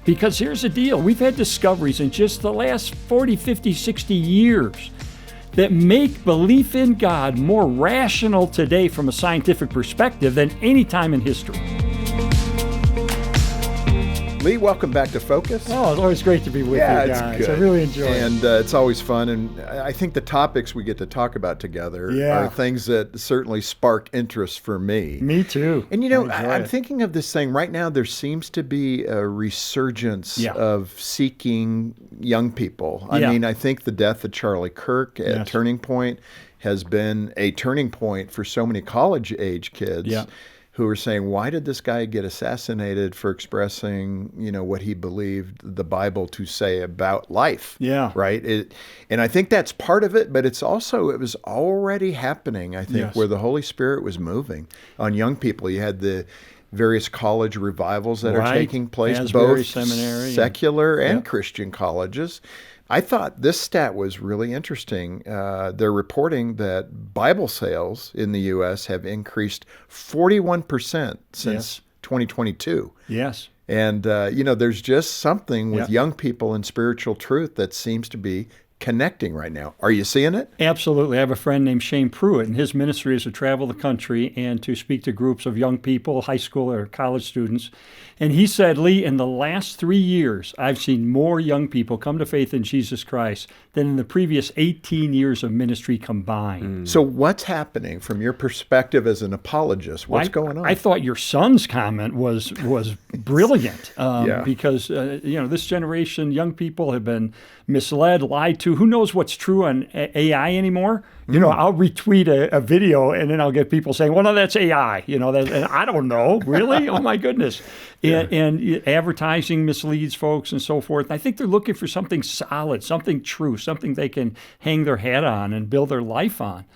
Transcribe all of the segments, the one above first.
Because here's the deal. We've had discoveries in just the last 40, 50, 60 years that make belief in God more rational today from a scientific perspective than any time in history. Lee, welcome back to Focus. Oh, it's always great to be with you guys. It's good. I really enjoy it. And it's always fun. And I think the topics we get to talk about together are things that certainly spark interest for me. Me too. And I'm thinking of this thing right now. There seems to be a resurgence of seeking young people. I mean, I think the death of Charlie Kirk at Turning Point has been a turning point for so many college-age kids. Who are saying, why did this guy get assassinated for expressing, what he believed the Bible to say about life? Right? And I think that's part of it, but it was already happening, I think, where the Holy Spirit was moving on young people. You had the various college revivals that are taking place, Asbury both Seminary secular and Christian colleges. I thought this stat was really interesting. They're reporting that Bible sales in the U.S. have increased 41% since 2022. Yes. And, there's just something with young people and spiritual truth that seems to be connecting right now. Are you seeing it? Absolutely. I have a friend named Shane Pruitt, and his ministry is to travel the country and to speak to groups of young people, high school or college students. And he said, Lee, in the last 3 years, I've seen more young people come to faith in Jesus Christ than in the previous 18 years of ministry combined. So what's happening from your perspective as an apologist? What's going on? I thought your son's comment was brilliant because, this generation, young people have been misled, lied to. Who knows what's true on AI anymore? I'll retweet a video and then I'll get people saying, well, no, that's AI. And I don't know. Really? Oh, my goodness. And advertising misleads folks and so forth. I think they're looking for something solid, something true, something they can hang their hat on and build their life on.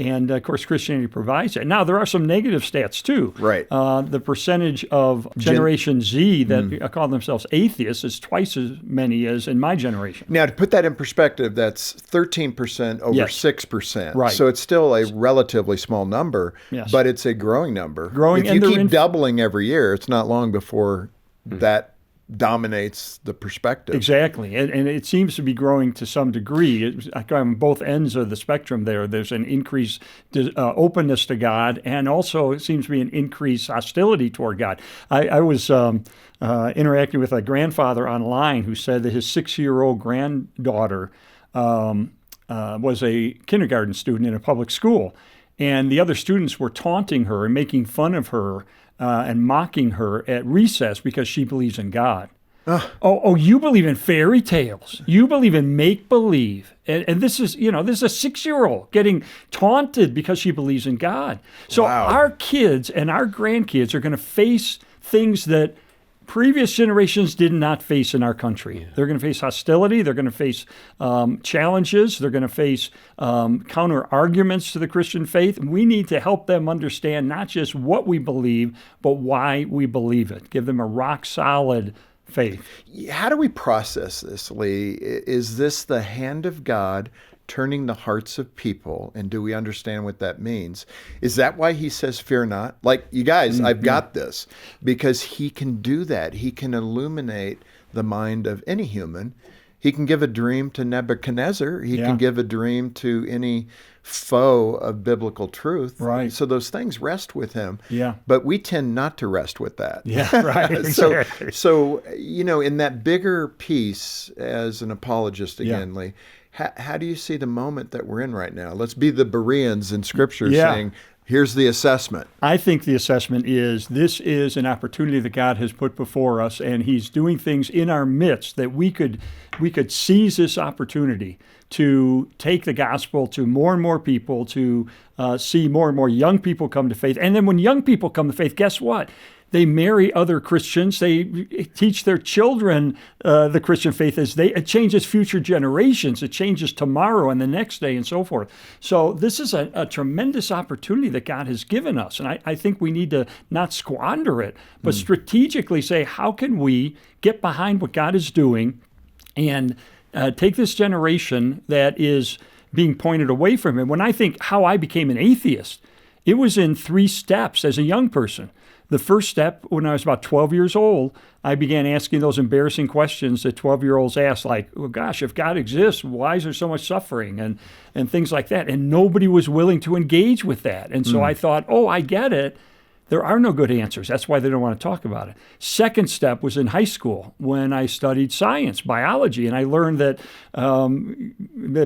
And, of course, Christianity provides that. Now, there are some negative stats, too. Right. The percentage of Generation Z that call themselves atheists is twice as many as in my generation. Now, to put that in perspective, that's 13% over 6%. Right. So it's still a relatively small number, but it's a growing number. If you keep doubling every year, it's not long before that dominates the perspective. Exactly. And it seems to be growing to some degree. On both ends of the spectrum there's an increased openness to God, and also it seems to be an increased hostility toward God. I was interacting with a grandfather online who said that his 6-year-old granddaughter was a kindergarten student in a public school, and the other students were taunting her and making fun of her and mocking her at recess because she believes in God. Oh, you believe in fairy tales. You believe in make-believe. And this is a 6-year-old getting taunted because she believes in God. So our kids and our grandkids are going to face things that previous generations did not face in our country. They're going to face hostility. They're going to face challenges. They're going to face counter-arguments to the Christian faith. We need to help them understand not just what we believe, but why we believe it. Give them a rock-solid faith. How do we process this, Lee? Is this the hand of God turning the hearts of people, and do we understand what that means? Is that why he says, fear not? Like, you guys, I've got this, because he can do that. He can illuminate the mind of any human. He can give a dream to Nebuchadnezzar. He can give a dream to any foe of biblical truth. Right. So those things rest with him. Yeah. But we tend not to rest with that. Yeah, right. So, in that bigger piece as an apologist again, Lee, how do you see the moment that we're in right now? Let's be the Bereans in Scripture saying, here's the assessment. I think the assessment is this is an opportunity that God has put before us, and he's doing things in our midst that we could seize this opportunity to take the gospel to more and more people, to see more and more young people come to faith. And then when young people come to faith, guess what? They marry other Christians. They teach their children the Christian faith. It changes future generations. It changes tomorrow and the next day and so forth. So this is a tremendous opportunity that God has given us. And I think we need to not squander it, but strategically say, how can we get behind what God is doing and take this generation that is being pointed away from him? When I think how I became an atheist, it was in 3 steps as a young person. The first step, when I was about 12 years old, I began asking those embarrassing questions that 12-year-olds ask, like, well, gosh, if God exists, why is there so much suffering? And things like that. And nobody was willing to engage with that. And so I thought, oh, I get it. There are no good answers. That's why they don't want to talk about it. Second step was in high school when I studied science, biology, and I learned that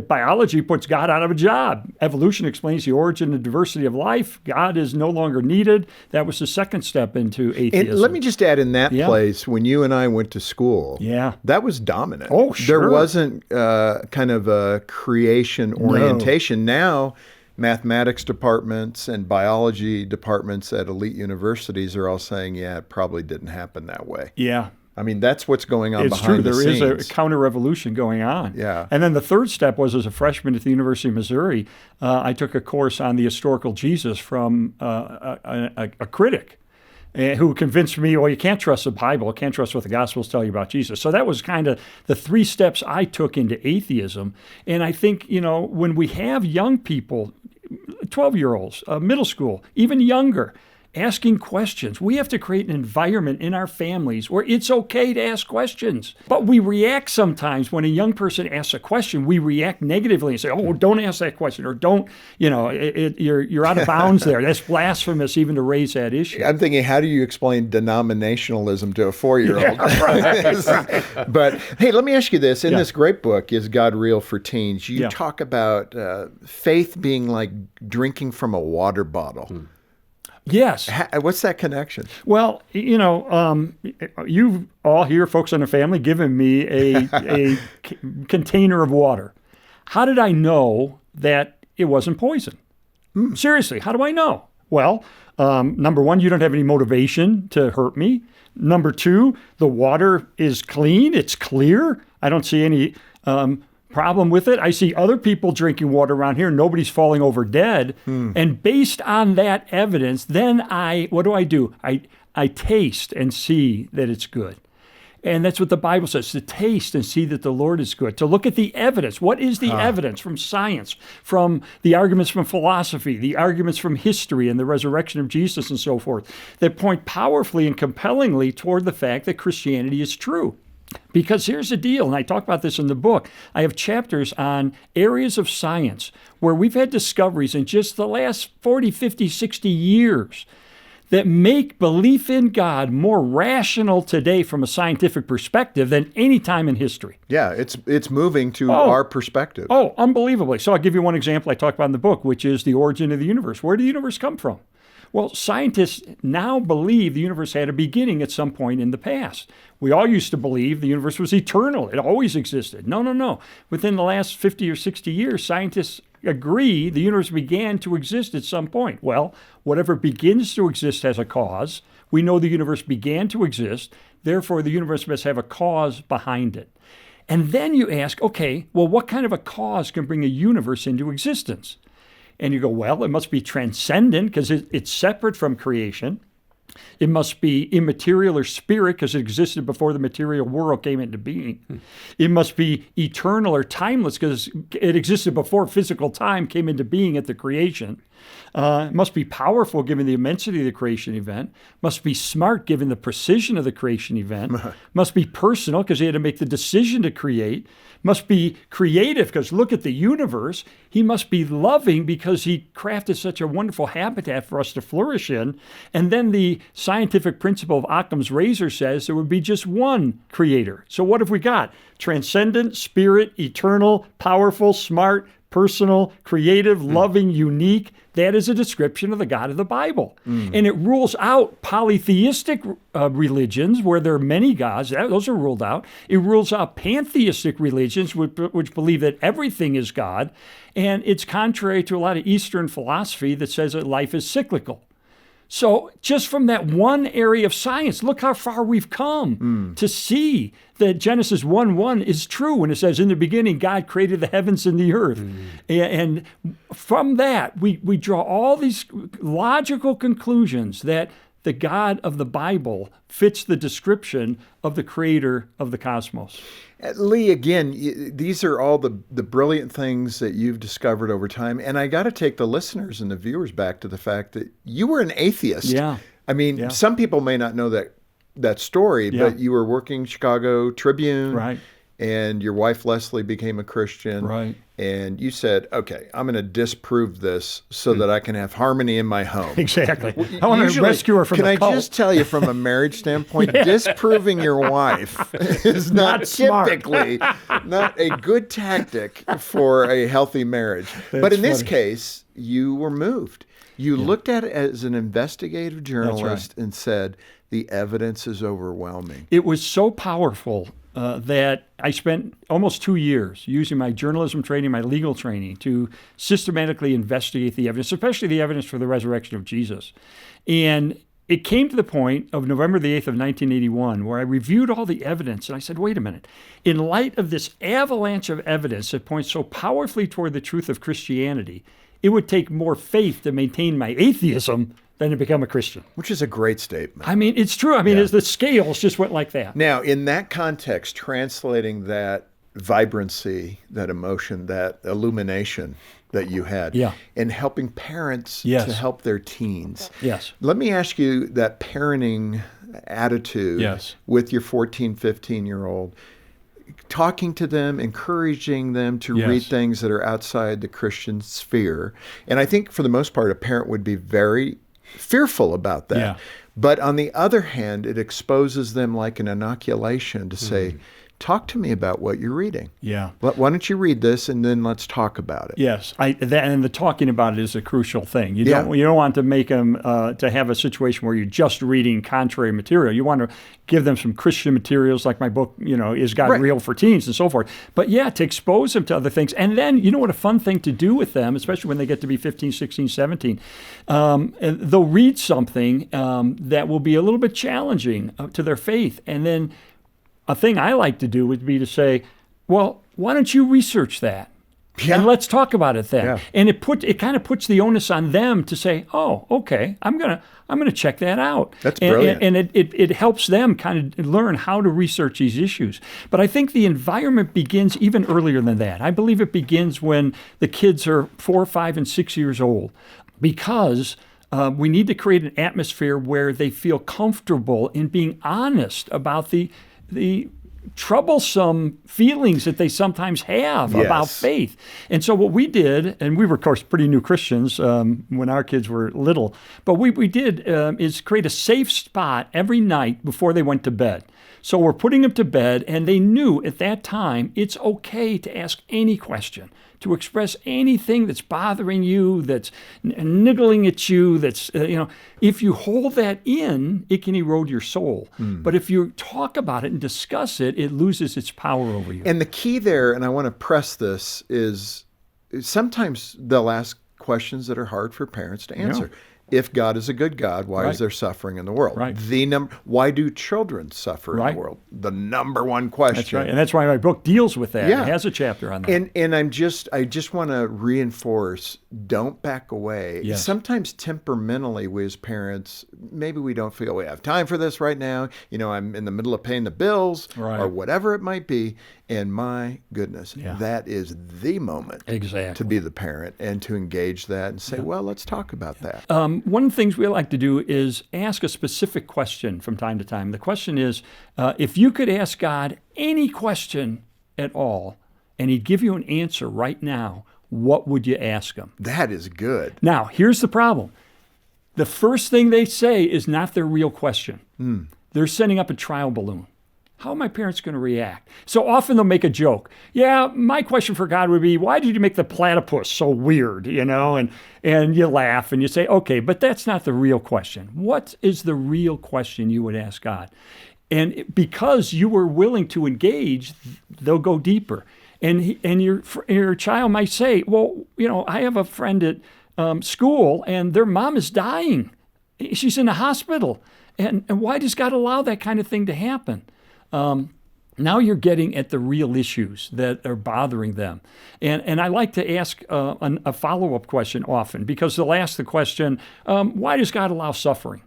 biology puts God out of a job. Evolution explains the origin and diversity of life. God is no longer needed. That was the second step into atheism. And let me just add, in that place, when you and I went to school, that was dominant. Oh, sure. There wasn't kind of a creation orientation. Now, mathematics departments and biology departments at elite universities are all saying, it probably didn't happen that way. Yeah. I mean, that's what's going on it's behind true. the scenes. There is a counter-revolution going on. Yeah. And then the third step was, as a freshman at the University of Missouri, I took a course on the historical Jesus from a critic who convinced me, well, you can't trust the Bible, you can't trust what the Gospels tell you about Jesus. So that was kind of the three steps I took into atheism. And I think, when we have young people, 12-year-olds, middle school, even younger, asking questions. We have to create an environment in our families where it's okay to ask questions. But we react sometimes when a young person asks a question, we react negatively and say, oh, don't ask that question, or don't, you're out of bounds there. That's blasphemous even to raise that issue. I'm thinking, how do you explain denominationalism to a 4-year-old? Right. But hey, let me ask you this. In this great book, Is God Real for Teens, you talk about faith being like drinking from a water bottle. Yes. What's that connection? Well, you've all here, folks in the family, given me a container of water. How did I know that it wasn't poison? Seriously, how do I know? Well, number one, you don't have any motivation to hurt me. Number two, the water is clean. It's clear. I don't see any problem with it. I see other people drinking water around here. Nobody's falling over dead. And based on that evidence, then what do? I taste and see that it's good. And that's what the Bible says, to taste and see that the Lord is good, to look at the evidence. What is the evidence from science, from the arguments from philosophy, the arguments from history and the resurrection of Jesus and so forth, that point powerfully and compellingly toward the fact that Christianity is true. Because here's the deal, and I talk about this in the book. I have chapters on areas of science where we've had discoveries in just the last 40, 50, 60 years that make belief in God more rational today from a scientific perspective than any time in history. Yeah, it's moving to our perspective. Oh, unbelievably. So I'll give you one example I talk about in the book, which is the origin of the universe. Where did the universe come from? Well, scientists now believe the universe had a beginning at some point in the past. We all used to believe the universe was eternal. It always existed. No. Within the last 50 or 60 years, scientists agree the universe began to exist at some point. Well, whatever begins to exist has a cause. We know the universe began to exist. Therefore, the universe must have a cause behind it. And then you ask, okay, well, what kind of a cause can bring a universe into existence? And you go, well, it must be transcendent because it's separate from creation. It must be immaterial or spirit because it existed before the material world came into being. It must be eternal or timeless because it existed before physical time came into being at the creation. It must be powerful given the immensity of the creation event. Must be smart given the precision of the creation event. Must be personal because he had to make the decision to create. Must be creative because look at the universe. He must be loving because he crafted such a wonderful habitat for us to flourish in. And then the scientific principle of Occam's razor says there would be just one creator. So what have we got? Transcendent, spirit, eternal, powerful, smart, personal, creative, loving, unique. That is a description of the God of the Bible. And it rules out polytheistic religions where there are many gods. Those are ruled out. It rules out pantheistic religions which believe that everything is God. And it's contrary to a lot of Eastern philosophy that says that life is cyclical. So just from that one area of science, look how far we've come to see that Genesis 1:1 is true when it says, in the beginning, God created the heavens and the earth. And from that, we draw all these logical conclusions that the God of the Bible fits the description of the creator of the cosmos. Lee, again, these are all the brilliant things that you've discovered over time. And I got to take the listeners and the viewers back to the fact that you were an atheist. Yeah. I mean, some people may not know that story, but you were working Chicago Tribune. Right. And your wife, Leslie, became a Christian. Right. And you said, okay, I'm going to disprove this so that I can have harmony in my home. Exactly. I want to rescue her from the cult. Can I just tell you from a marriage standpoint, disproving your wife is not typically not a good tactic for a healthy marriage. But in this case, you were moved. You looked at it as an investigative journalist and said, the evidence is overwhelming. It was so powerful that I spent almost 2 years using my journalism training, my legal training, to systematically investigate the evidence, especially the evidence for the resurrection of Jesus. And it came to the point of November the 8th of 1981 where I reviewed all the evidence and I said, wait a minute, in light of this avalanche of evidence that points so powerfully toward the truth of Christianity, it would take more faith to maintain my atheism than to become a Christian. Which is a great statement. I mean, it's true. I mean, the scales just went like that. Now, in that context, translating that vibrancy, that emotion, that illumination that you had, and helping parents to help their teens. Yes. Let me ask you that parenting attitude with your 14, 15-year-old, talking to them, encouraging them to read things that are outside the Christian sphere. And I think for the most part, a parent would be very fearful about that. Yeah. But on the other hand, it exposes them like an inoculation to say, talk to me about what you're reading. Yeah. Why don't you read this and then let's talk about it? Yes. And the talking about it is a crucial thing. You don't want to make them to have a situation where you're just reading contrary material. You want to give them some Christian materials like my book, Is God Real for Teens and so forth. But to expose them to other things. And then, what a fun thing to do with them, especially when they get to be 15, 16, 17. They'll read something that will be a little bit challenging to their faith. And then a thing I like to do would be to say, well, why don't you research that? Yeah. And let's talk about it then. Yeah. And it kind of puts the onus on them to say, oh, okay, I'm gonna check that out. That's brilliant. And it helps them kind of learn how to research these issues. But I think the environment begins even earlier than that. I believe it begins when the kids are 4, 5, and 6 years old, because we need to create an atmosphere where they feel comfortable in being honest about the troublesome feelings that they sometimes have about faith. And so what we did, and we were, of course, pretty new Christians when our kids were little, but what we did is create a safe spot every night before they went to bed. So we're putting them to bed, and they knew at that time it's okay to ask any question, to express anything that's bothering you, that's niggling at you, that's, if you hold that in, it can erode your soul. But if you talk about it and discuss it, it loses its power over you. And the key there, and I want to press this, is sometimes they'll ask questions that are hard for parents to answer. If God is a good God, why is there suffering in the world? Right. Why do children suffer in the world? The number one question. That's right. And that's why my book deals with that. Yeah. It has a chapter on that. And I just want to reinforce, don't back away. Yes. Sometimes temperamentally, we as parents, maybe we don't feel we have time for this right now. I'm in the middle of paying the bills or whatever it might be. And my goodness, that is the moment to be the parent and to engage that and say, well, let's talk about that. One of the things we like to do is ask a specific question from time to time. The question is, if you could ask God any question at all, and he'd give you an answer right now, what would you ask him? That is good. Now, here's the problem. The first thing they say is not their real question. They're sending up a trial balloon. How are my parents going to react? So often they'll make a joke. Yeah, my question for God would be, why did you make the platypus so weird, And you laugh and you say, okay, but that's not the real question. What is the real question you would ask God? And because you were willing to engage, they'll go deeper. And your child might say, well, I have a friend at school and their mom is dying. She's in the hospital. And why does God allow that kind of thing to happen? Now you're getting at the real issues that are bothering them. And I like to ask a follow-up question often, because they'll ask the question, why does God allow suffering?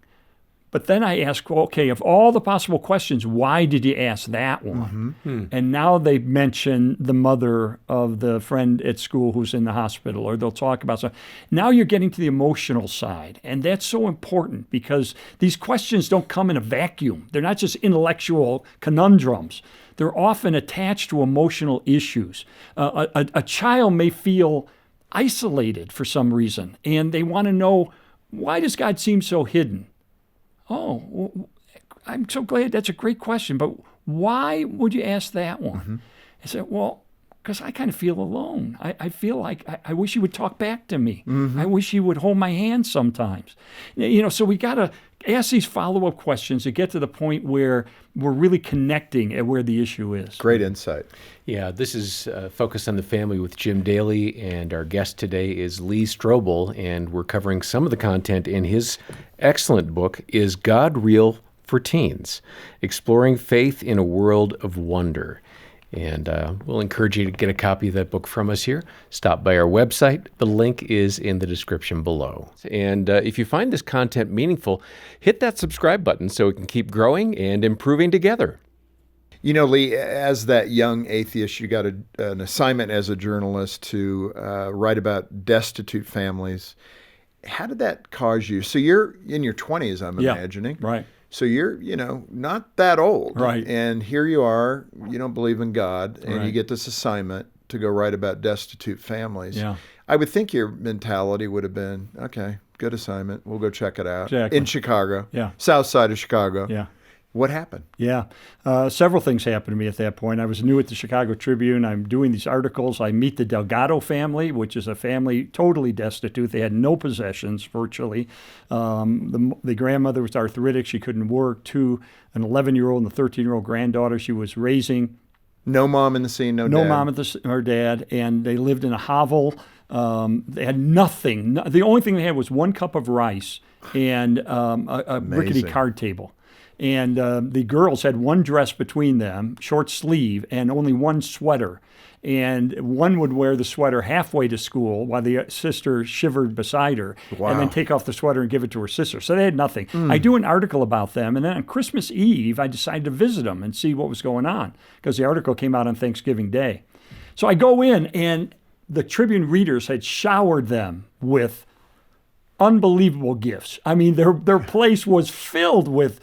But then I ask, well, okay, of all the possible questions, why did you ask that one? And now they mention the mother of the friend at school who's in the hospital, or they'll talk about something. Now you're getting to the emotional side. And that's so important because these questions don't come in a vacuum. They're not just intellectual conundrums. They're often attached to emotional issues. A child may feel isolated for some reason, and they want to know, why does God seem so hidden? Oh, well, I'm so glad. That's a great question, but why would you ask that one? I said, well, because I kind of feel alone. I feel like I wish he would talk back to me. I wish he would hold my hand sometimes. So we got to ask these follow-up questions to get to the point where we're really connecting at where the issue is. Great insight. Yeah, this is Focus on the Family with Jim Daly, and our guest today is Lee Strobel, and we're covering some of the content in his excellent book, Is God Real for Teens? Exploring Faith in a World of Wonder. And we'll encourage you to get a copy of that book from us here. Stop by our website. The link is in the description below. And if you find this content meaningful, hit that subscribe button so we can keep growing and improving together. You know, Lee, as that young atheist, you got an assignment as a journalist to write about destitute families. How did that cause you? So you're in your 20s, I'm imagining. Right. So you're, not that old. Right. And here you are, you don't believe in God, and you get this assignment to go write about destitute families. Yeah. I would think your mentality would have been, okay, good assignment. We'll go check it out. Exactly. In Chicago. Yeah. South side of Chicago. Yeah. What happened? Yeah. Several things happened to me at that point. I was new at the Chicago Tribune. I'm doing these articles. I meet the Delgado family, which is a family totally destitute. They had no possessions, virtually. The grandmother was arthritic. She couldn't work. An 11-year-old and a 13-year-old granddaughter she was raising. No mom in the scene, no dad. No mom or dad. And they lived in a hovel. They had nothing. The only thing they had was one cup of rice and a rickety card table. And the girls had one dress between them, short sleeve, and only one sweater. And one would wear the sweater halfway to school while the sister shivered beside her, and then take off the sweater and give it to her sister. So they had nothing. I do an article about them, and then on Christmas Eve, I decided to visit them and see what was going on, because the article came out on Thanksgiving Day. So I go in, and the Tribune readers had showered them with unbelievable gifts. I mean, their place was filled with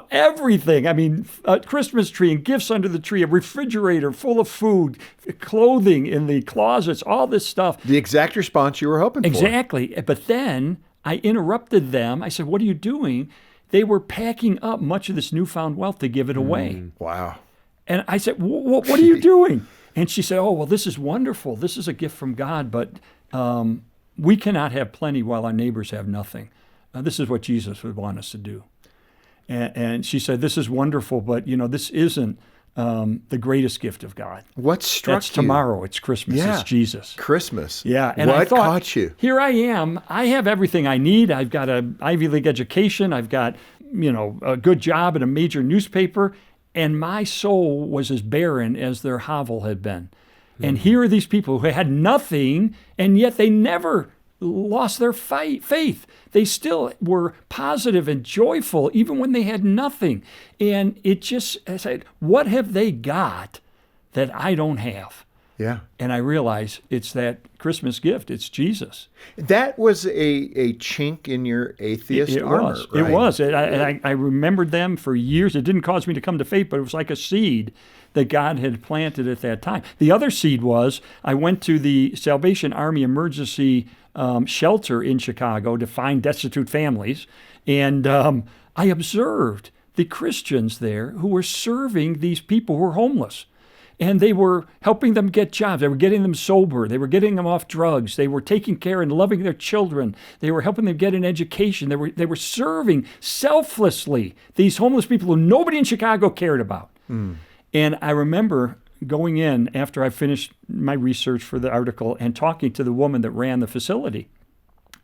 everything. I mean, a Christmas tree and gifts under the tree, a refrigerator full of food, clothing in the closets, all this stuff. The exact response you were hoping for. Exactly. But then I interrupted them. I said, "What are you doing?" They were packing up much of this newfound wealth to give it away. Wow. And I said, what are you doing? And she said, "Oh, well, this is wonderful. This is a gift from God, but we cannot have plenty while our neighbors have nothing. This is what Jesus would want us to do." And she said, "This is wonderful, but this isn't the greatest gift of God." What struck That's tomorrow. It's Christmas. Yeah. It's Jesus. Christmas. Yeah. And what I thought, caught you? Here I am. I have everything I need. I've got an Ivy League education. I've got, a good job at a major newspaper. And my soul was as barren as their hovel had been. And here are these people who had nothing, and yet they never lost their faith. They still were positive and joyful, even when they had nothing. And I said, what have they got that I don't have? Yeah. And I realized it's that Christmas gift. It's Jesus. That was a chink in your atheist armor. It right? was. I remembered them for years. It didn't cause me to come to faith, but it was like a seed that God had planted at that time. The other seed was I went to the Salvation Army emergency shelter in Chicago to find destitute families, and I observed the Christians there who were serving these people who were homeless. And they were helping them get jobs. They were getting them sober. They were getting them off drugs. They were taking care and loving their children. They were helping them get an education. They were serving selflessly these homeless people who nobody in Chicago cared about. And I remember going in after I finished my research for the article and talking to the woman that ran the facility.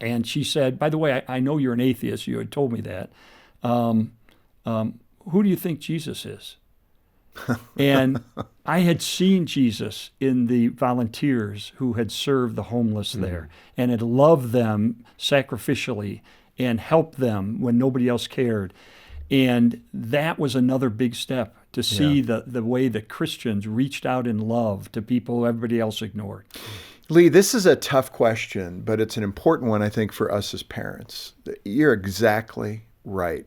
And she said, "By the way, I know you're an atheist. You had told me that. Who do you think Jesus is?" And I had seen Jesus in the volunteers who had served the homeless there and had loved them sacrificially and help them when nobody else cared. And that was another big step, to see the way that Christians reached out in love to people who everybody else ignored. Lee, this is a tough question, but it's an important one, I think, for us as parents. You're exactly right.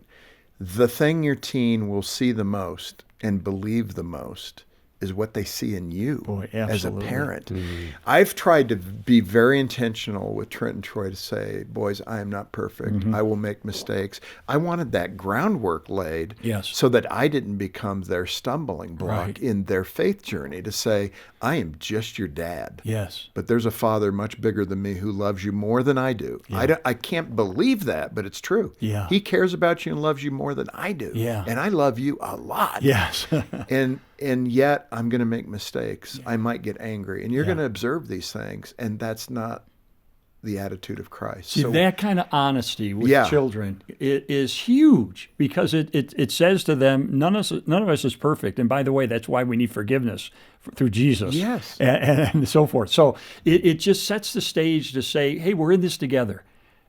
The thing your teen will see the most and believe the most is what they see in you as a parent. Mm-hmm. I've tried to be very intentional with Trent and Troy to say, boys, I am not perfect. Mm-hmm. I will make mistakes. I wanted that groundwork laid so that I didn't become their stumbling block in their faith journey, to say, I am just your dad. Yes. But there's a Father much bigger than me who loves you more than I do. Yeah. I can't believe that, but it's true. Yeah. He cares about you and loves you more than I do. Yeah. And I love you a lot. Yes. And yet I'm going to make mistakes. I might get angry. And you're going to observe these things. And that's not the attitude of Christ. See, that kind of honesty with children is huge, because it says to them, none of us is perfect. And by the way, that's why we need forgiveness through Jesus. Yes. And so forth. So it just sets the stage to say, hey, we're in this together.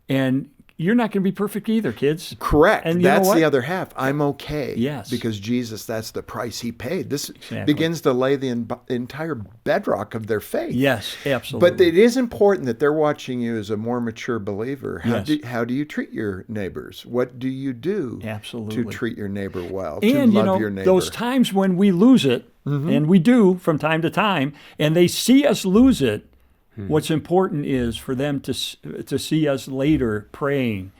And you're not going to be perfect either, kids. Correct. And that's the other half. I'm okay. Yes. Because Jesus, that's the price he paid. This begins to lay the entire bedrock of their faith. Yes, absolutely. But it is important that they're watching you as a more mature believer. How do you treat your neighbors? What do you do to treat your neighbor well, and, to love your neighbor? Those times when we lose it, and we do from time to time, and they see us lose it, what's important is for them to see us later praying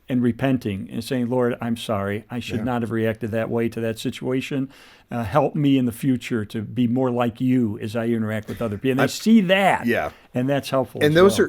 and repenting and saying, Lord, I'm sorry. I should not have reacted that way to that situation. Help me in the future to be more like you as I interact with other people. And they see that. Yeah. And that's helpful. And those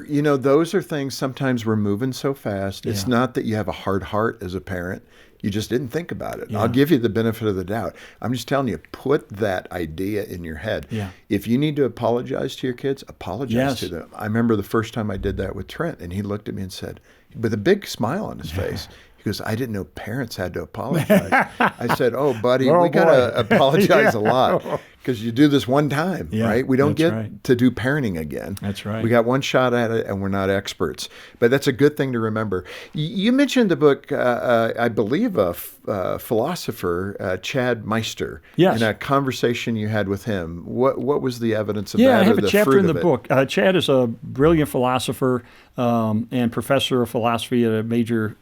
are things sometimes we're moving so fast. Yeah. It's not that you have a hard heart as a parent. You just didn't think about it. Yeah. I'll give you the benefit of the doubt. I'm just telling you, put that idea in your head. Yeah. If you need to apologize to your kids, apologize to them. I remember the first time I did that with Trent, and he looked at me and said, with a big smile on his face, he goes, I didn't know parents had to apologize. I said, oh, buddy, we got to apologize a lot, because you do this one time, right? We don't get to do parenting again. That's right. We got one shot at it, and we're not experts. But that's a good thing to remember. You mentioned the book, I believe, a philosopher, Chad Meister, in a conversation you had with him. What was the evidence of that? Yeah, I have a chapter in the book. Chad is a brilliant philosopher and professor of philosophy at a major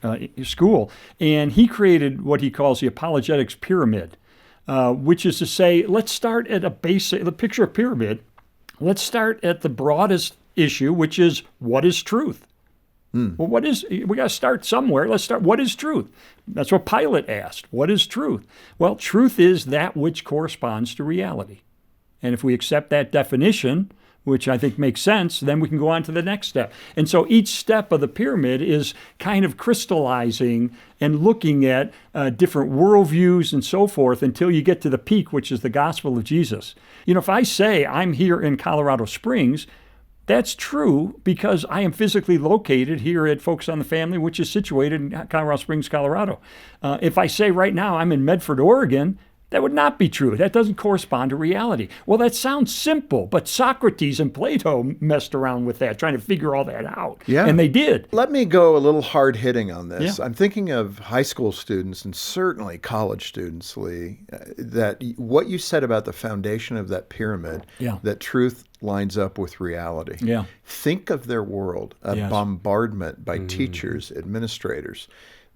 school. And he created what he calls the apologetics pyramid, which is to say, let's start at picture a pyramid. Let's start at the broadest issue, which is, what is truth? Well, we got to start somewhere. Let's start, what is truth? That's what Pilate asked. What is truth? Well, truth is that which corresponds to reality. And if we accept that definition, which I think makes sense, then we can go on to the next step. And so each step of the pyramid is kind of crystallizing and looking at different worldviews and so forth until you get to the peak, which is the gospel of Jesus. If I say I'm here in Colorado Springs, that's true because I am physically located here at Focus on the Family, which is situated in Colorado Springs, Colorado. If I say right now I'm in Medford, Oregon, that would not be true. That doesn't correspond to reality. Well, that sounds simple, but Socrates and Plato messed around with that, trying to figure all that out. Yeah. And they did. Let me go a little hard-hitting on this. Yeah. I'm thinking of high school students and certainly college students, Lee, that what you said about the foundation of that pyramid, that truth lines up with reality. Yeah. Think of their world, a bombardment by teachers, administrators,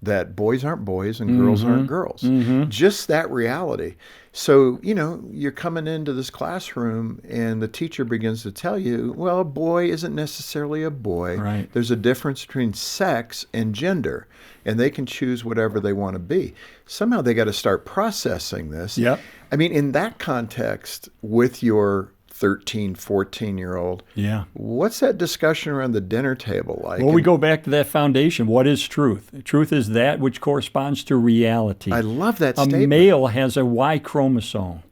that boys aren't boys and girls aren't girls. Just that reality. So, you're coming into this classroom and the teacher begins to tell you, well, a boy isn't necessarily a boy. Right. There's a difference between sex and gender, and they can choose whatever they want to be. Somehow they got to start processing this. Yep. I mean, in that context, with your 13, 14-year-old. Yeah. What's that discussion around the dinner table like? Well, we go back to that foundation. What is truth? Truth is that which corresponds to reality. I love that statement. A male has a Y chromosome.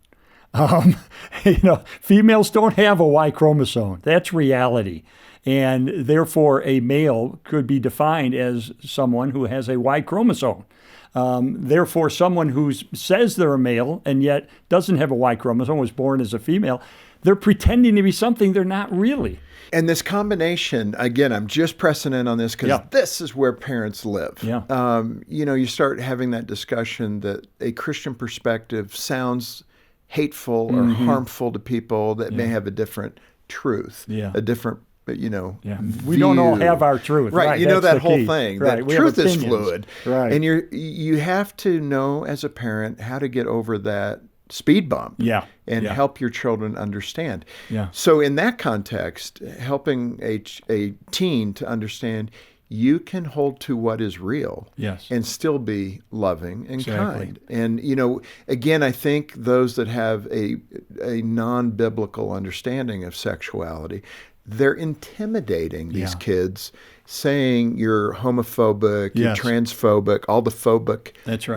Females don't have a Y chromosome. That's reality. And therefore, a male could be defined as someone who has a Y chromosome. Therefore, someone who says they're a male and yet doesn't have a Y chromosome, was born as a female, they're pretending to be something they're not really. And this combination, again, I'm just pressing in on this because this is where parents live. Yeah. You start having that discussion that a Christian perspective sounds hateful or harmful to people that may have a different truth, a different, we view. don't all have our truth. Right. That's that the whole key. thing. Right. That truth is fluid. Right. And you have to know as a parent how to get over that speed bump and help your children understand. Yeah. So in that context, helping a teen to understand you can hold to what is real and still be loving and kind. And, again, I think those that have a non-biblical understanding of sexuality, they're intimidating these kids, saying you're homophobic, you're transphobic, all the phobic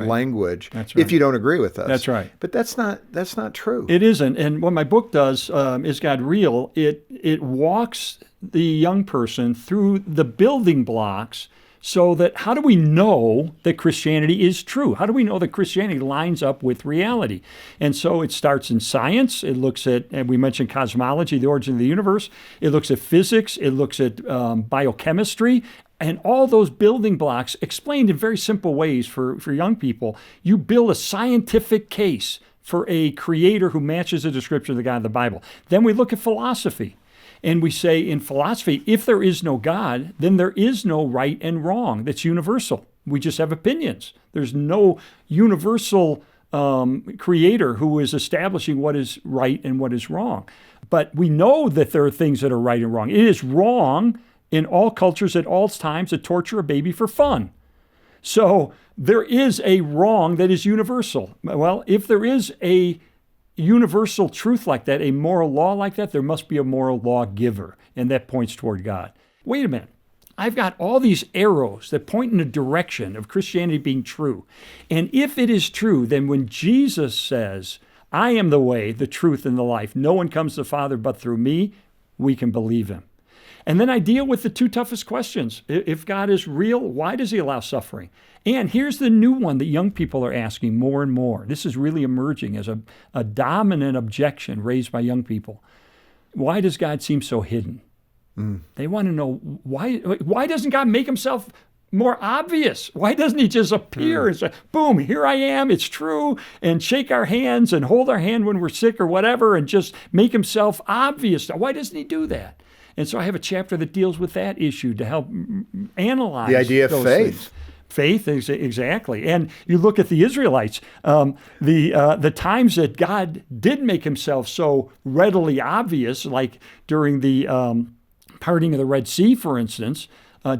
language if you don't agree with us. That's right. But that's not true. It isn't. And what my book does, Is God Real? It walks the young person through the building blocks so that how do we know that Christianity is true? How do we know that Christianity lines up with reality? And so it starts in science. It looks at, and we mentioned cosmology, the origin of the universe. It looks at physics. It looks at biochemistry. And all those building blocks explained in very simple ways for young people. You build a scientific case for a creator who matches the description of the God of the Bible. Then we look at philosophy. And we say in philosophy, if there is no God, then there is no right and wrong that's universal. We just have opinions. There's no universal creator who is establishing what is right and what is wrong. But we know that there are things that are right and wrong. It is wrong in all cultures at all times to torture a baby for fun. So there is a wrong that is universal. Well, if there is a universal truth like that, a moral law like that, there must be a moral lawgiver, and that points toward God. Wait a minute. I've got all these arrows that point in the direction of Christianity being true. And if it is true, then when Jesus says, I am the way, the truth, and the life, no one comes to the Father but through me, we can believe him. And then I deal with the two toughest questions. If God is real, why does he allow suffering? And here's the new one that young people are asking more and more. This is really emerging as a dominant objection raised by young people. Why does God seem so hidden? They want to know, why doesn't God make himself more obvious? Why doesn't he just appear and say, boom, here I am, it's true, and shake our hands and hold our hand when we're sick or whatever and just make himself obvious? Why doesn't he do that? And so I have a chapter that deals with that issue to help analyze the idea of faith. Things. Faith, exactly. And you look at the Israelites, the times that God did make himself so readily obvious, like during the parting of the Red Sea, for instance,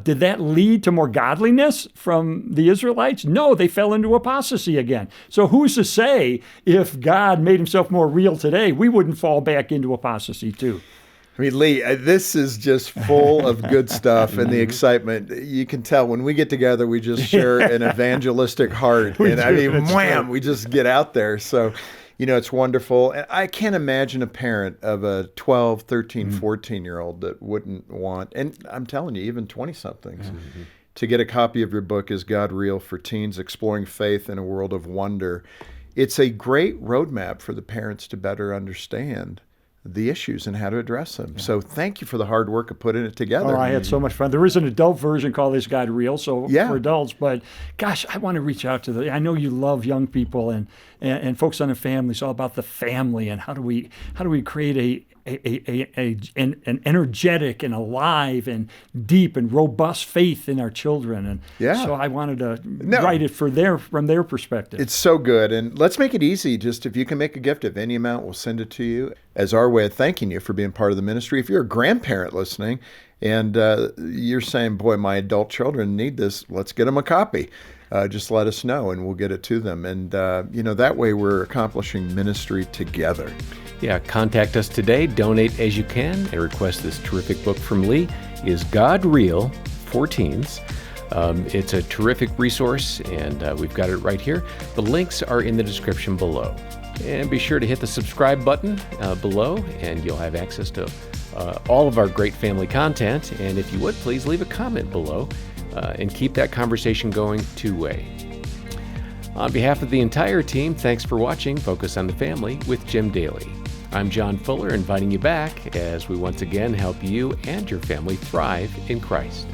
did that lead to more godliness from the Israelites? No, they fell into apostasy again. So who's to say if God made himself more real today, we wouldn't fall back into apostasy too? I mean, Lee, this is just full of good stuff and the excitement. You can tell when we get together, we just share an evangelistic heart. And we just get out there. So, it's wonderful. And I can't imagine a parent of a 12, 13, 14-year-old that wouldn't want, and I'm telling you, even 20-somethings, to get a copy of your book, Is God Real for Teens, Exploring Faith in a World of Wonder. It's a great roadmap for the parents to better understand the issues and how to address them. So thank you for the hard work of putting it together. Oh, I had so much fun. There is an adult version called Is God Real? So for adults, but gosh, I want to reach out to I know you love young people and folks on the family. It's all about the family and how do we create an energetic and alive and deep and robust faith in our children. And so I wanted to write it from their perspective. It's so good. And let's make it easy. Just if you can make a gift of any amount, we'll send it to you as our way of thanking you for being part of the ministry. If you're a grandparent listening and you're saying, boy, my adult children need this, let's get them a copy. Just let us know and we'll get it to them. And, that way we're accomplishing ministry together. Yeah, contact us today. Donate as you can and request this terrific book from Lee, Is God Real for Teens? It's a terrific resource, and we've got it right here. The links are in the description below. And be sure to hit the subscribe button below, and you'll have access to all of our great family content. And if you would, please leave a comment below and keep that conversation going two-way. On behalf of the entire team, thanks for watching Focus on the Family with Jim Daly. I'm John Fuller, inviting you back as we once again help you and your family thrive in Christ.